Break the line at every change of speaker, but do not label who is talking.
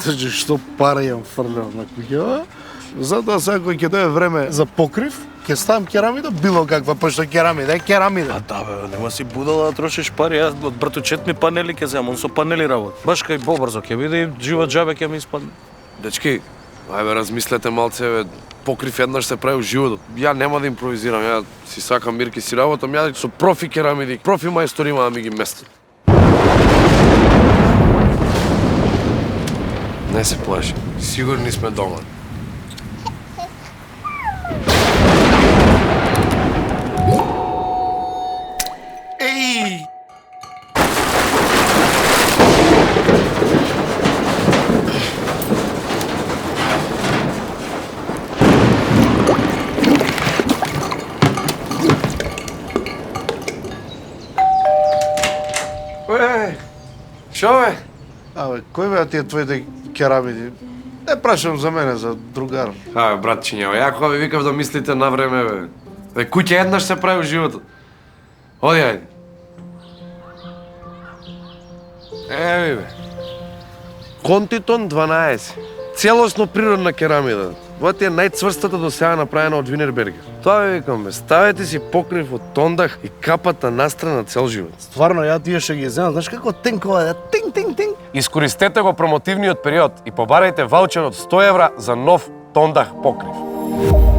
Значи, што пара јам фрлел на куќа, затоа сега кој ќе дое време за покрив, ќе ставам керамида, било каква, пошто керамида е керамида.
А да бе, нема си будала да трошиш пари, јас од братучет ми панели ќе земам, он со панели работи. Баш кај побрзо ќе биде и жива џабе ќе ми испадне.
Дечки, ајде размислете малце, бе. Покрив еднаш се прави у животот. Ја нема да импровизирам, ја си сакам мирки си работам, ја со профи керамиди, профи мајстори има да ми ги местат. Не се плаши, сигурни сме дома.
Еј!
Шо бе?
Абе, кој беа тие твоите керамиди? Не прашам за мене, за другар.
Абе, братчиња, ја кога ви викав да мислите на време, бе. Бе, куќа еднаш се прави у животот. Оди, ајде. Еви, бе. Контитон 12. Целосно природна керамида. Ова ти е најцврстата до сега направена од Винербергер. Тоа ви викам, бе, ставете си покрив од тондах и капата настрана цел живот.
Стварно, ја тие ќе ги земам, знаеш како тенкова е, тинг.
Искористете го промотивниот период и побарајте ваучер од 100 евра за нов тондах покрив.